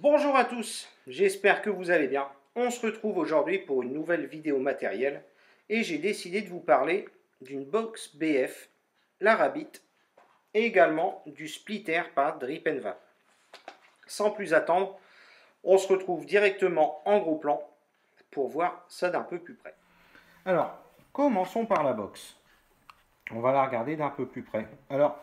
Bonjour à tous, j'espère que vous allez bien. On se retrouve aujourd'hui pour une nouvelle vidéo matérielle et j'ai décidé de vous parler d'une box BF, la Rabbit et également du splitter par Drip & Vape. Sans plus attendre, on se retrouve directement en gros plan pour voir ça d'un peu plus près. Alors, commençons par la box. On va la regarder d'un peu plus près. Alors,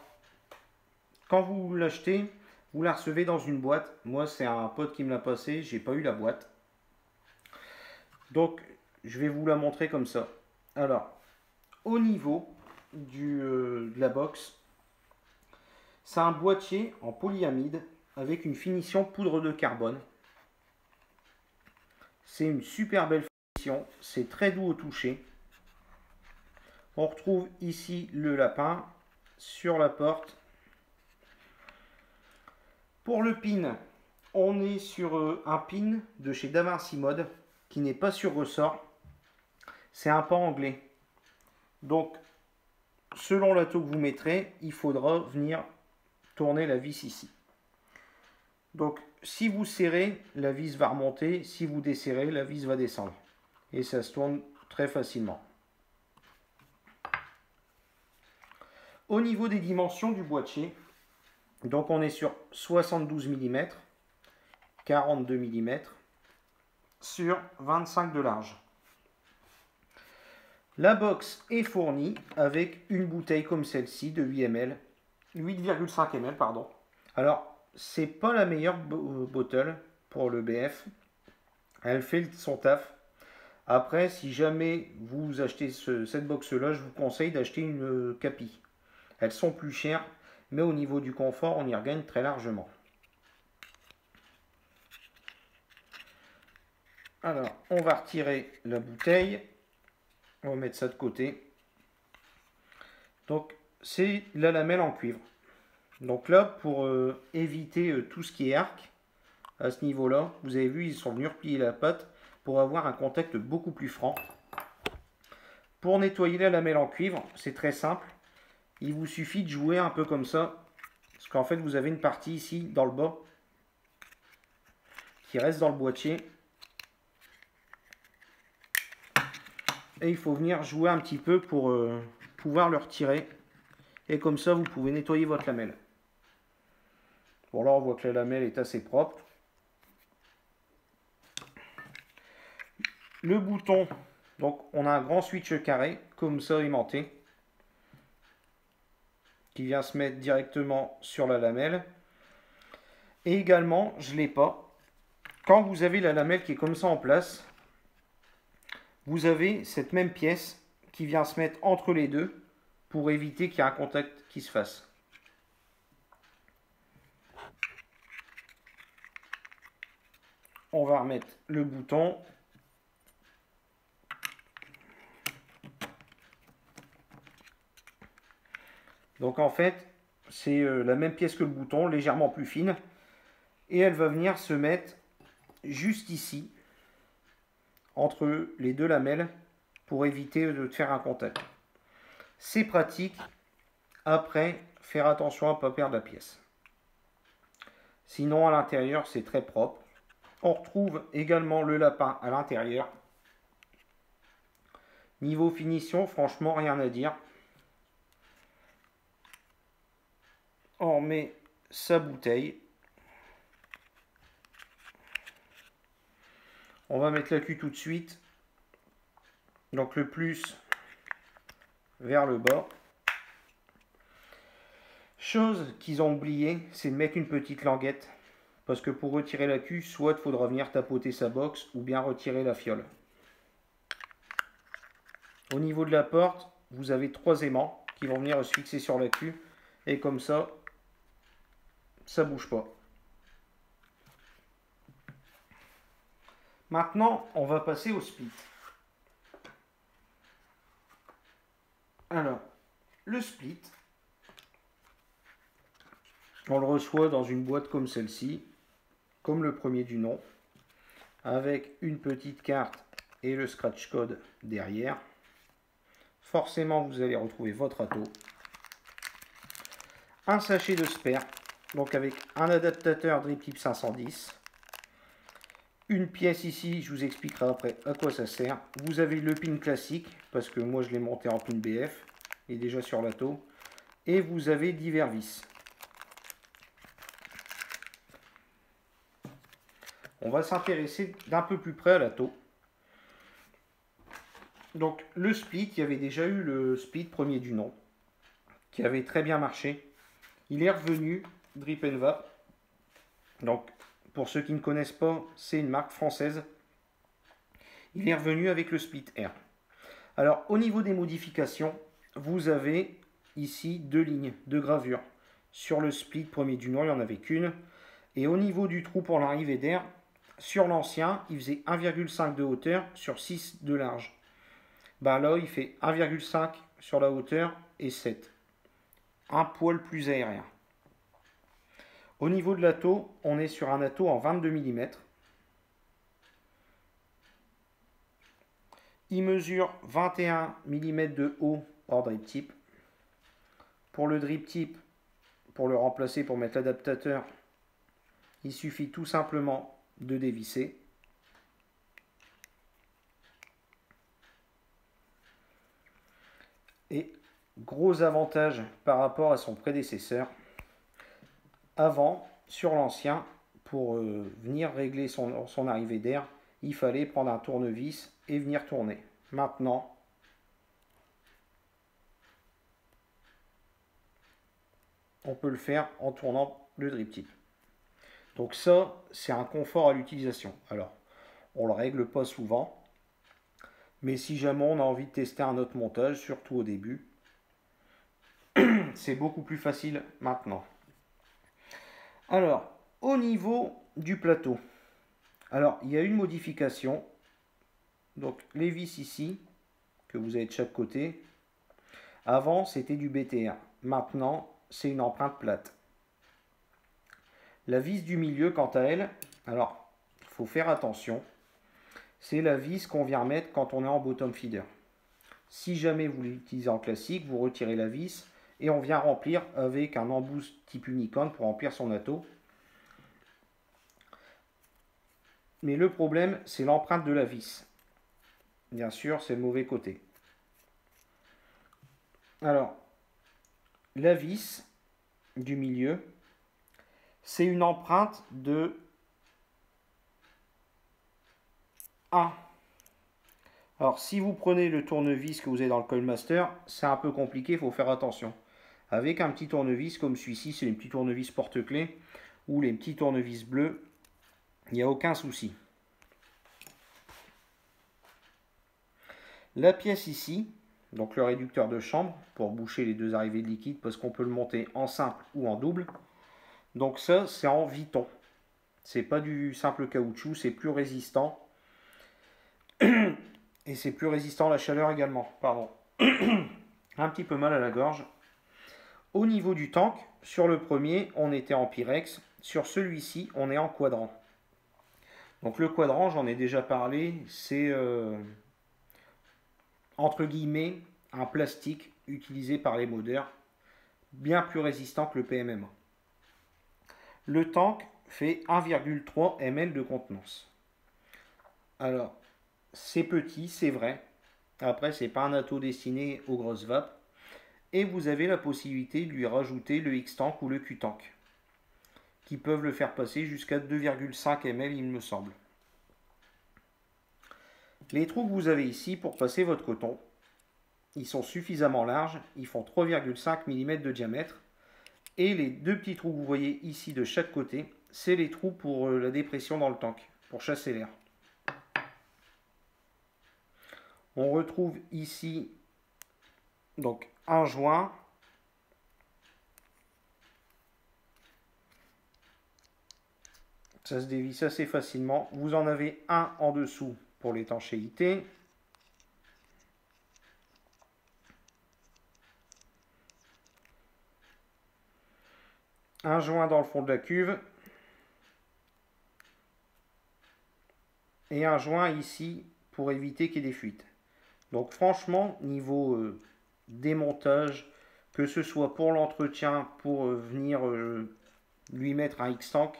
quand vous l'achetez, vous la recevez dans une boîte. Moi, c'est un pote qui me l'a passé, j'ai pas eu la boîte. Donc, je vais vous la montrer comme ça. Alors, au niveau de la box, c'est un boîtier en polyamide avec une finition poudre de carbone. C'est une super belle finition, c'est très doux au toucher. On retrouve ici le lapin sur la porte. Pour le pin, on est sur un pin de chez Da Vinci Mode qui n'est pas sur ressort. C'est un pan anglais. Donc, selon l'atto que vous mettrez, il faudra venir tourner la vis ici. Donc, si vous serrez, la vis va remonter. Si vous desserrez, la vis va descendre. Et ça se tourne très facilement. Au niveau des dimensions du boîtier, donc on est sur 72 mm, 42 mm, sur 25 de large. La box est fournie avec une bouteille comme celle-ci de 8 ml, 8,5 ml pardon. Alors, c'est pas la meilleure bottle pour le BF. Elle fait son taf. Après, si jamais vous achetez cette box-là, je vous conseille d'acheter une Capi. Elles sont plus chères, mais au niveau du confort, on y regagne très largement. Alors, on va retirer la bouteille. On va mettre ça de côté. Donc, c'est la lamelle en cuivre. Donc là, pour éviter tout ce qui est arc, à ce niveau-là, vous avez vu, ils sont venus replier la pâte pour avoir un contact beaucoup plus franc. Pour nettoyer la lamelle en cuivre, c'est très simple. Il vous suffit de jouer un peu comme ça. Parce qu'en fait, vous avez une partie ici, dans le bas, qui reste dans le boîtier. Et il faut venir jouer un petit peu pour pouvoir le retirer. Et comme ça, vous pouvez nettoyer votre lamelle. Bon, là, on voit que la lamelle est assez propre. Le bouton, donc on a un grand switch carré, comme ça aimanté, qui vient se mettre directement sur la lamelle. Et également, je ne l'ai pas, quand vous avez la lamelle qui est comme ça en place, vous avez cette même pièce qui vient se mettre entre les deux pour éviter qu'il y ait un contact qui se fasse. On va remettre le bouton. Donc en fait, c'est la même pièce que le bouton, légèrement plus fine. Et elle va venir se mettre juste ici, entre les deux lamelles, pour éviter de faire un contact. C'est pratique. Après, faire attention à ne pas perdre la pièce. Sinon, à l'intérieur, c'est très propre. On retrouve également le lapin à l'intérieur. Niveau finition, franchement, rien à dire. On met sa bouteille. On va mettre la queue tout de suite. Donc le plus vers le bas. Chose qu'ils ont oublié, c'est de mettre une petite languette. Parce que pour retirer la queue, soit il faudra venir tapoter sa box ou bien retirer la fiole. Au niveau de la porte, vous avez 3 aimants qui vont venir se fixer sur la queue. Et comme ça ne bouge pas. Maintenant, on va passer au split. Alors, le split, on le reçoit dans une boîte comme celle-ci, comme le premier du nom, avec une petite carte et le scratch code derrière. Forcément, vous allez retrouver votre atto. Un sachet de spare, donc avec un adaptateur Drip Tip 510, une pièce ici, je vous expliquerai après à quoi ça sert. Vous avez le pin classique, parce que moi je l'ai monté en pin BF, et déjà sur la taux. Et vous avez divers vis. On va s'intéresser d'un peu plus près à la taux. Donc le split, il y avait déjà eu le split premier du nom, qui avait très bien marché. Il est revenu, Drip & Vap. Donc pour ceux qui ne connaissent pas, c'est une marque française. Il est revenu avec le split R. Alors au niveau des modifications, vous avez ici deux lignes de gravure. Sur le split premier du nom, il n'y en avait qu'une. Et au niveau du trou pour l'arrivée d'air, sur l'ancien, il faisait 1,5 de hauteur sur 6 de large. Bah là, il fait 1,5 sur la hauteur et 7. Un poil plus aérien. Au niveau de l'atto, on est sur un atto en 22 mm. Il mesure 21 mm de haut hors drip tip. Pour le drip tip, pour le remplacer, pour mettre l'adaptateur, il suffit tout simplement de dévisser. Et gros avantage par rapport à son prédécesseur. Avant, sur l'ancien, pour venir régler son arrivée d'air, il fallait prendre un tournevis et venir tourner. Maintenant, on peut le faire en tournant le drip tip. Donc ça, c'est un confort à l'utilisation. Alors, on ne le règle pas souvent, mais si jamais on a envie de tester un autre montage, surtout au début, c'est beaucoup plus facile maintenant. Alors, au niveau du plateau, alors il y a une modification. Donc les vis ici, que vous avez de chaque côté, avant c'était du BTR. Maintenant, c'est une empreinte plate. La vis du milieu, quant à elle, alors il faut faire attention. C'est la vis qu'on vient mettre quand on est en bottom feeder. Si jamais vous l'utilisez en classique, vous retirez la vis et on vient remplir avec un embout type Unicorn pour remplir son atto. Mais le problème, c'est l'empreinte de la vis. Bien sûr, c'est le mauvais côté. Alors, la vis du milieu, c'est une empreinte de 1. Alors, si vous prenez le tournevis que vous avez dans le Coilmaster, c'est un peu compliqué, il faut faire attention. Avec un petit tournevis comme celui-ci, c'est les petits tournevis porte-clés ou les petits tournevis bleus, il n'y a aucun souci. La pièce ici, donc le réducteur de chambre pour boucher les deux arrivées de liquide parce qu'on peut le monter en simple ou en double. Donc ça, c'est en Viton. C'est pas du simple caoutchouc, c'est plus résistant. Et c'est plus résistant à la chaleur également. Pardon. Un petit peu mal à la gorge. Au niveau du tank, sur le premier, on était en Pyrex. Sur celui-ci, on est en quadrant. Donc le quadrant, j'en ai déjà parlé, c'est entre guillemets un plastique utilisé par les modeurs, bien plus résistant que le PMMA. Le tank fait 1,3 ml de contenance. Alors, c'est petit, c'est vrai. Après, c'est pas un atto destiné aux grosses vapes. Et vous avez la possibilité de lui rajouter le X-Tank ou le Q-Tank, qui peuvent le faire passer jusqu'à 2,5 ml, il me semble. Les trous que vous avez ici pour passer votre coton, ils sont suffisamment larges, ils font 3,5 mm de diamètre. Et les deux petits trous que vous voyez ici de chaque côté, c'est les trous pour la dépression dans le tank, pour chasser l'air. On retrouve ici donc un joint. Ça se dévisse assez facilement. Vous en avez un en dessous pour l'étanchéité. Un joint dans le fond de la cuve. Et un joint ici pour éviter qu'il y ait des fuites. Donc franchement, niveau démontage, que ce soit pour l'entretien, pour venir lui mettre un X-Tank,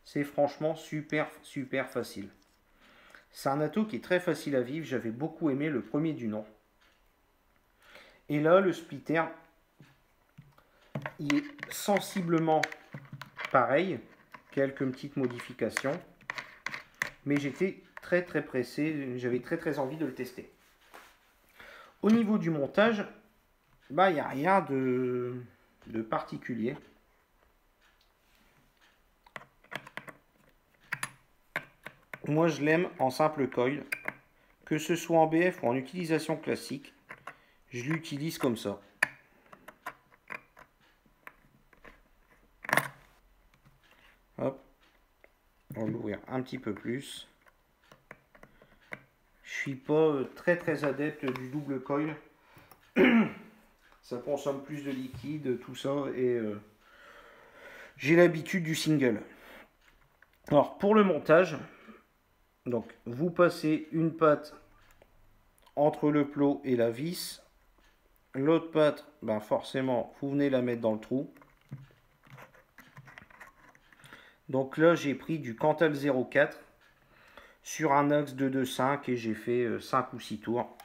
C'est franchement super facile. C'est un atout qui est très facile à vivre. J'avais beaucoup aimé le premier du nom. Et là, le splitter, il est sensiblement pareil. Quelques petites modifications. Mais j'étais très pressé. J'avais très envie de le tester. Au niveau du montage, bah, il n'y a rien de particulier. Moi, je l'aime en simple coil. Que ce soit en BF ou en utilisation classique, je l'utilise comme ça. Hop. On va l'ouvrir un petit peu plus. Je suis pas très adepte du double coil. Ça consomme plus de liquide, tout ça, et j'ai l'habitude du single. Alors, pour le montage, donc vous passez une patte entre le plot et la vis. L'autre patte, ben forcément, vous venez la mettre dans le trou. Donc là, j'ai pris du Cantal 04 sur un axe de 2,5 et j'ai fait 5 ou 6 tours.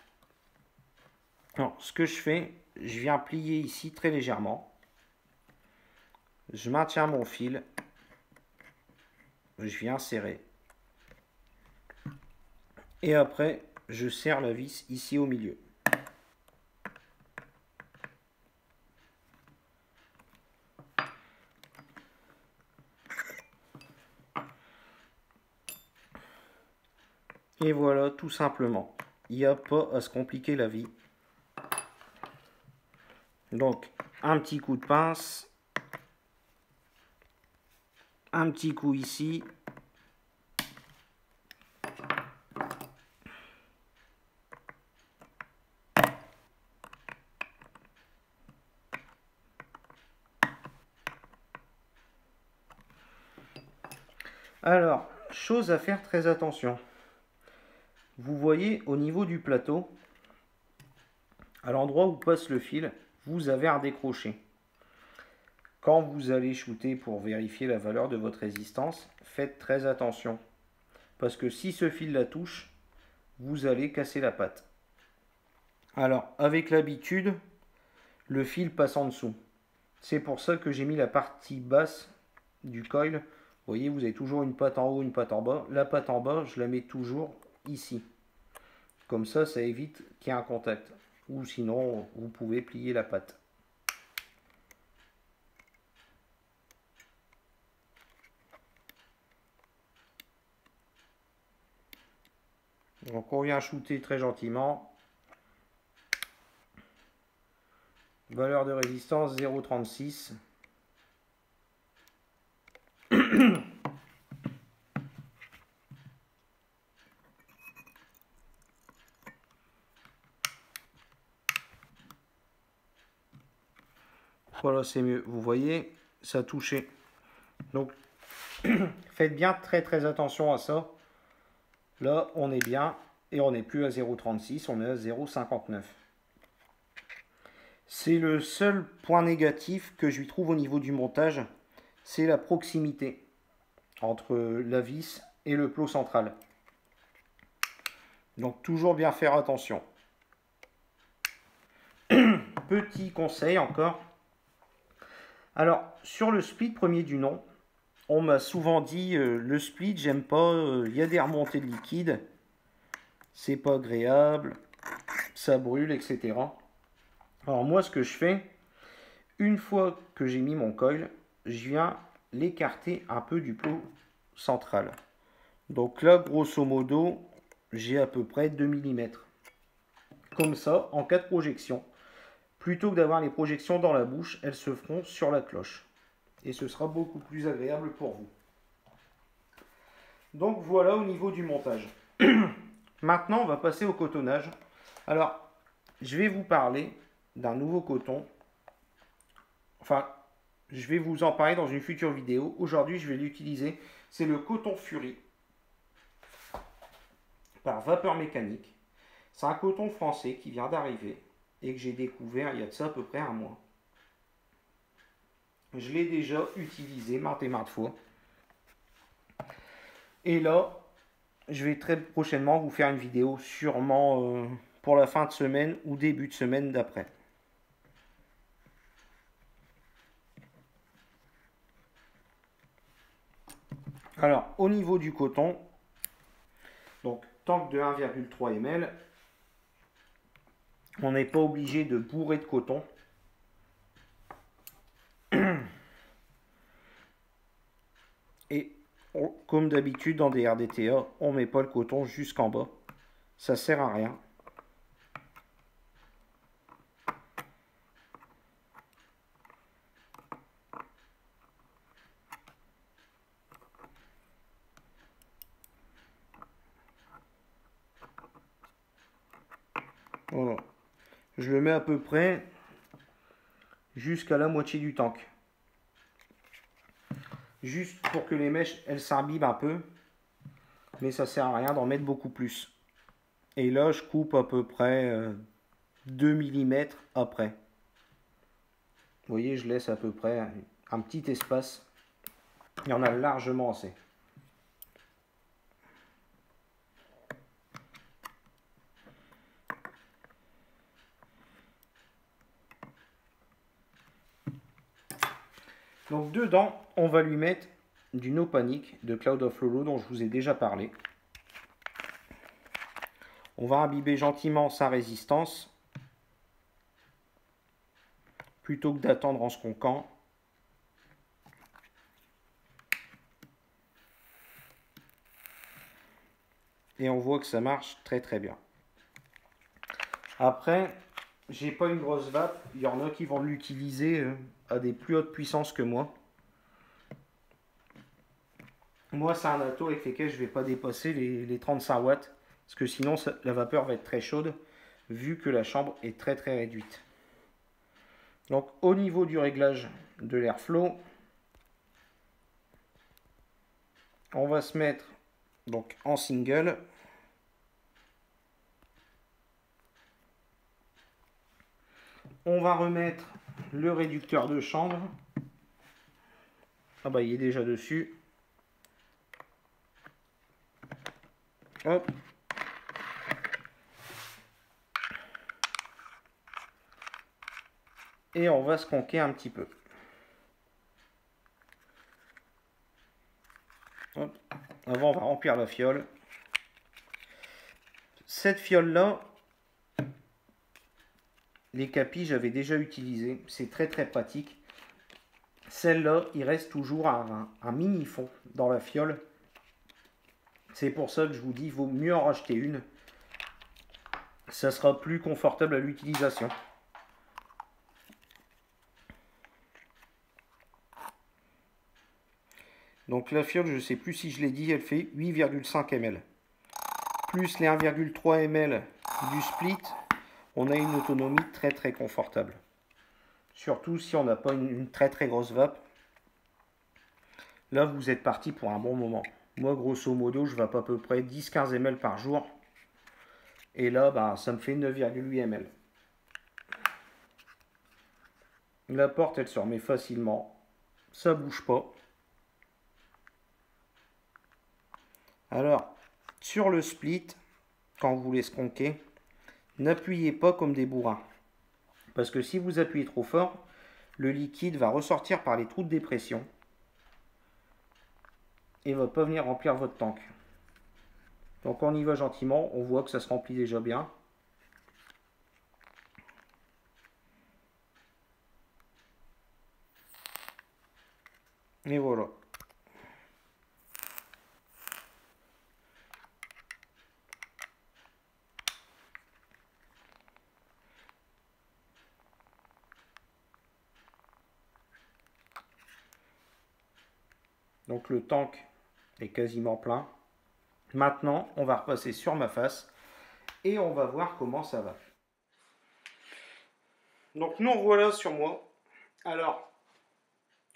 Alors, ce que je fais, je viens plier ici très légèrement. Je maintiens mon fil. Je viens serrer. Et après, je serre la vis ici au milieu. Et voilà, tout simplement. Il n'y a pas à se compliquer la vie. Donc, un petit coup de pince. Un petit coup ici. Alors, chose à faire très attention. Vous voyez au niveau du plateau, à l'endroit où passe le fil, vous avez un décroché. Quand vous allez shooter pour vérifier la valeur de votre résistance, faites très attention. Parce que si ce fil la touche, vous allez casser la patte. Alors, avec l'habitude, le fil passe en dessous. C'est pour ça que j'ai mis la partie basse du coil. Vous voyez, vous avez toujours une patte en haut, une patte en bas. La patte en bas, je la mets toujours ici. Comme ça, ça évite qu'il y ait un contact. Ou sinon, vous pouvez plier la patte. Donc on vient shooter très gentiment. Valeur de résistance 0,36. Voilà, c'est mieux. Vous voyez, ça a touché. Donc, faites bien très attention à ça. Là, on est bien. Et on n'est plus à 0,36, on est à 0,59. C'est le seul point négatif que je lui trouve au niveau du montage. C'est la proximité entre la vis et le plot central. Donc, toujours bien faire attention. Petit conseil encore. Alors, sur le split premier du nom, on m'a souvent dit le split, j'aime pas, il y a des remontées de liquide, c'est pas agréable, ça brûle, etc. Alors moi, ce que je fais, une fois que j'ai mis mon coil, je viens l'écarter un peu du plot central. Donc là, grosso modo, j'ai à peu près 2 mm. Comme ça, en cas de projection, plutôt que d'avoir les projections dans la bouche, elles se feront sur la cloche. Et ce sera beaucoup plus agréable pour vous. Donc voilà au niveau du montage. Maintenant, on va passer au cotonnage. Alors, je vais vous parler d'un nouveau coton. Enfin, je vais vous en parler dans une future vidéo. Aujourd'hui, je vais l'utiliser. C'est le coton Fury par vapeur mécanique. C'est un coton français qui vient d'arriver et que j'ai découvert il y a de ça à peu près un mois. Je l'ai déjà utilisé maintes et maintes fois. Et là, je vais très prochainement vous faire une vidéo, sûrement pour la fin de semaine ou début de semaine d'après. Alors, au niveau du coton, donc tank de 1,3 ml, on n'est pas obligé de bourrer de coton. Et comme d'habitude dans des RDTA, on ne met pas le coton jusqu'en bas. Ça sert à rien. Voilà. Je le mets à peu près jusqu'à la moitié du tank. Juste pour que les mèches, elles s'imbibent un peu. Mais ça sert à rien d'en mettre beaucoup plus. Et là, je coupe à peu près 2 mm après. Vous voyez, je laisse à peu près un petit espace. Il y en a largement assez. Donc dedans, on va lui mettre du No Panic de Cloud of Lolo dont je vous ai déjà parlé. On va imbiber gentiment sa résistance plutôt que d'attendre en se conquant. Et on voit que ça marche très très bien. Après, j'ai pas une grosse vape. Il y en a qui vont l'utiliser à des plus hautes puissances que moi. Moi, c'est un atto avec lequel je ne vais pas dépasser les 35 watts. Parce que sinon, la vapeur va être très chaude, vu que la chambre est très très réduite. Donc, au niveau du réglage de l'airflow, on va se mettre donc en single. On va remettre le réducteur de chambre. Ah bah, il est déjà dessus. Hop. Et on va se conquer un petit peu. Hop. Avant, on va remplir la fiole. Cette fiole-là, les capis, j'avais déjà utilisé. C'est très très pratique. Celle-là, il reste toujours un mini fond dans la fiole. C'est pour ça que je vous dis, il vaut mieux en racheter une. Ça sera plus confortable à l'utilisation. Donc la fiole, je ne sais plus si je l'ai dit, elle fait 8,5 ml. Plus les 1,3 ml du split, on a une autonomie très très confortable. Surtout si on n'a pas une très très grosse vape. Là, vous êtes parti pour un bon moment. Moi, grosso modo, je vape à peu près 10-15 ml par jour. Et là, bah, ça me fait 9,8 ml. La porte, elle se remet facilement. Ça bouge pas. Alors, sur le split, quand vous voulez sconquer, n'appuyez pas comme des bourrins. Parce que si vous appuyez trop fort, le liquide va ressortir par les trous de dépression et ne va pas venir remplir votre tank. Donc on y va gentiment, on voit que ça se remplit déjà bien. Et voilà. Donc le tank est quasiment plein. Maintenant, on va repasser sur ma face et on va voir comment ça va. Donc nous revoilà sur moi. Alors,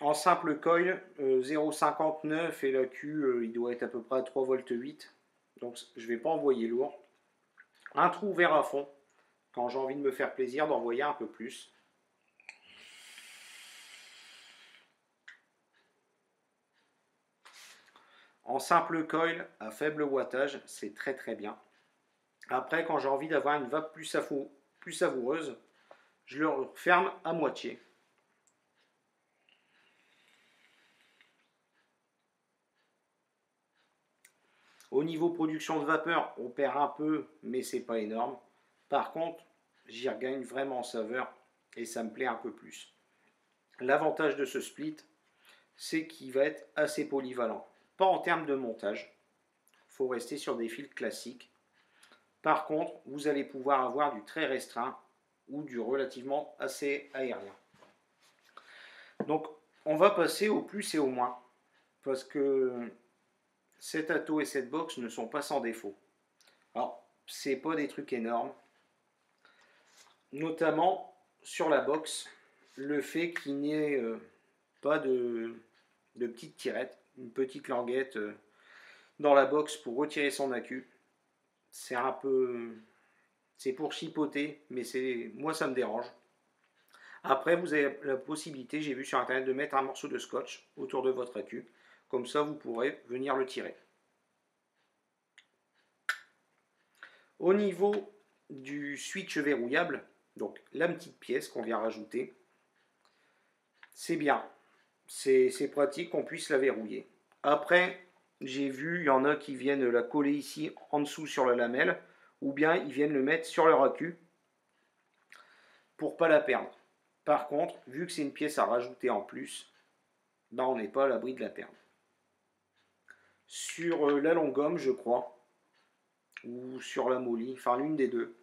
en simple coil, 0,59 et la Q, il doit être à peu près à 3,8 V. Donc je ne vais pas envoyer lourd. Un trou ouvert à fond, quand j'ai envie de me faire plaisir, d'envoyer un peu plus. En simple coil à faible wattage, c'est très très bien. Après, quand j'ai envie d'avoir une vape plus savoureuse, je le referme à moitié. Au niveau production de vapeur, on perd un peu, mais c'est pas énorme. Par contre, j'y regagne vraiment en saveur et ça me plaît un peu plus. L'avantage de ce split, c'est qu'il va être assez polyvalent. Pas en termes de montage, il faut rester sur des fils classiques. Par contre, vous allez pouvoir avoir du très restreint ou du relativement assez aérien. Donc, on va passer au plus et au moins, parce que cet atto et cette box ne sont pas sans défaut. Alors, c'est pas des trucs énormes, notamment sur la box, le fait qu'il n'y ait pas de petite tirette, une petite languette dans la box pour retirer son accu. C'est un peu, c'est pour chipoter, mais moi ça me dérange. Après, vous avez la possibilité, j'ai vu sur internet, de mettre un morceau de scotch autour de votre accu. Comme ça, vous pourrez venir le tirer. Au niveau du switch verrouillable, donc la petite pièce qu'on vient rajouter, c'est bien. C'est pratique qu'on puisse la verrouiller. Après, j'ai vu, il y en a qui viennent la coller ici en dessous sur la lamelle, ou bien ils viennent le mettre sur leur accu pour pas la perdre. Par contre, vu que c'est une pièce à rajouter en plus, ben on n'est pas à l'abri de la perdre. Sur la longue gomme, je crois, ou sur la molly, enfin l'une des deux,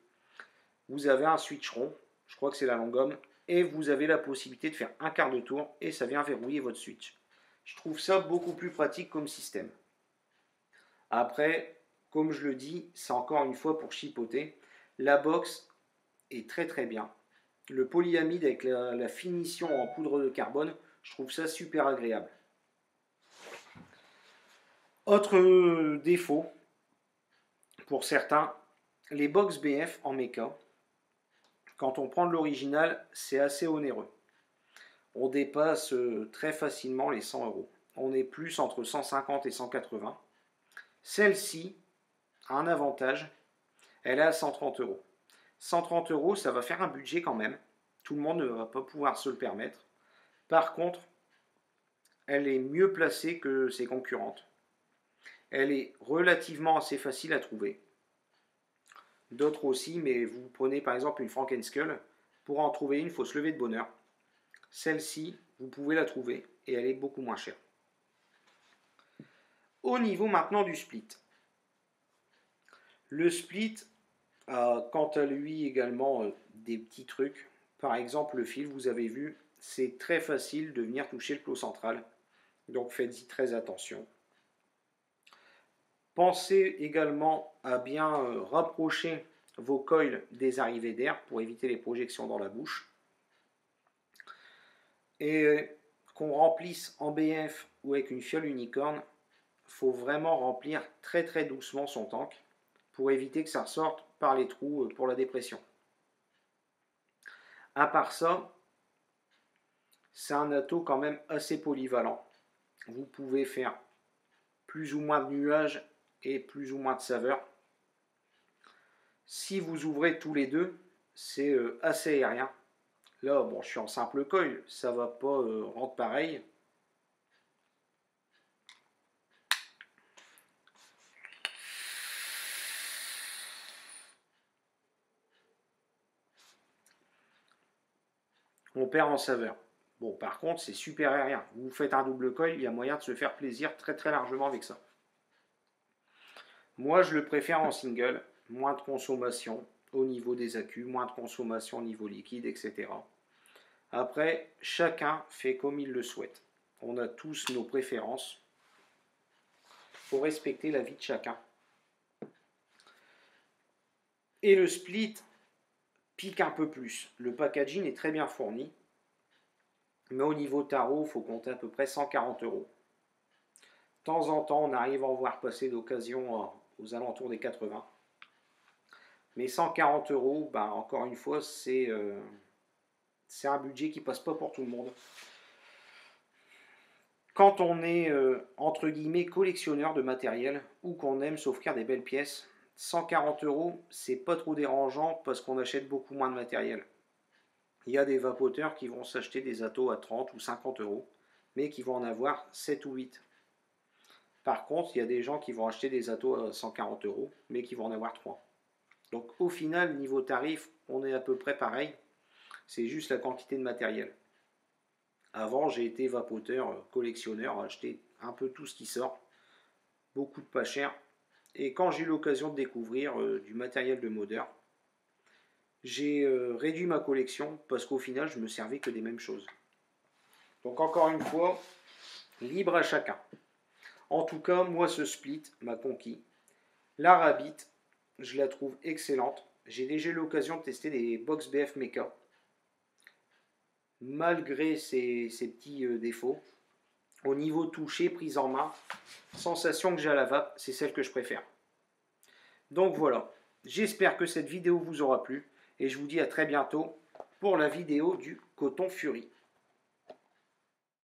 vous avez un switch rond, je crois que c'est la longue gomme, et vous avez la possibilité de faire un quart de tour et ça vient verrouiller votre switch. Je trouve ça beaucoup plus pratique comme système. Après, comme je le dis, c'est encore une fois pour chipoter. La box est très très bien. Le polyamide avec la finition en poudre de carbone, je trouve ça super agréable. Autre défaut, pour certains, les box BF en méca, quand on prend de l'original, c'est assez onéreux. On dépasse très facilement les 100 euros. On est plus entre 150 et 180. Celle-ci a un avantage, elle est à 130 euros. 130 euros, ça va faire un budget quand même. Tout le monde ne va pas pouvoir se le permettre. Par contre, elle est mieux placée que ses concurrentes. Elle est relativement assez facile à trouver. D'autres aussi, mais vous prenez par exemple une Frankenskull. Pour en trouver une, il faut se lever de bonne heure. Celle-ci, vous pouvez la trouver et elle est beaucoup moins chère. Au niveau maintenant du split. Le split a quant à lui également des petits trucs. Par exemple, le fil, vous avez vu, c'est très facile de venir toucher le plot central. Donc faites-y très attention. Pensez également à bien rapprocher vos coils des arrivées d'air pour éviter les projections dans la bouche. Et qu'on remplisse en BF ou avec une fiole unicorne, il faut vraiment remplir très très doucement son tank pour éviter que ça ressorte par les trous pour la dépression. À part ça, c'est un atto quand même assez polyvalent. Vous pouvez faire plus ou moins de nuages et plus ou moins de saveurs. Si vous ouvrez tous les deux, c'est assez aérien. Là, bon, je suis en simple coil, ça va pas rendre pareil. On perd en saveur. Bon, par contre, c'est super aérien. Vous faites un double coil, il y a moyen de se faire plaisir très très largement avec ça. Moi, je le préfère en single, moins de consommation au niveau des accus, moins de consommation au niveau liquide, etc. Après, chacun fait comme il le souhaite. On a tous nos préférences. Il faut respecter la vie de chacun. Et le split pique un peu plus. Le packaging est très bien fourni. Mais au niveau tarot, il faut compter à peu près 140 euros. De temps en temps, on arrive à en voir passer d'occasion aux alentours des 80. Mais 140 euros, ben, encore une fois, c'est un budget qui passe pas pour tout le monde. Quand on est entre guillemets collectionneur de matériel ou qu'on aime s'offrir des belles pièces, 140 euros, c'est pas trop dérangeant parce qu'on achète beaucoup moins de matériel. Il y a des vapoteurs qui vont s'acheter des atos à 30 ou 50 euros, mais qui vont en avoir 7 ou 8. Par contre, il y a des gens qui vont acheter des atos à 140 euros, mais qui vont en avoir 3. Donc au final, niveau tarif, on est à peu près pareil. C'est juste la quantité de matériel. Avant, j'ai été vapoteur, collectionneur, acheter un peu tout ce qui sort, beaucoup de pas cher. Et quand j'ai eu l'occasion de découvrir du matériel de modeur, j'ai réduit ma collection parce qu'au final, je me servais que des mêmes choses. Donc encore une fois, libre à chacun. En tout cas, moi, ce split m'a conquis. La Rabbit, je la trouve excellente. J'ai déjà eu l'occasion de tester des box BF Mecha. Malgré ses petits défauts, au niveau touché, prise en main, sensation que j'ai à la vape, c'est celle que je préfère. Donc voilà, j'espère que cette vidéo vous aura plu et je vous dis à très bientôt pour la vidéo du Coton Fury.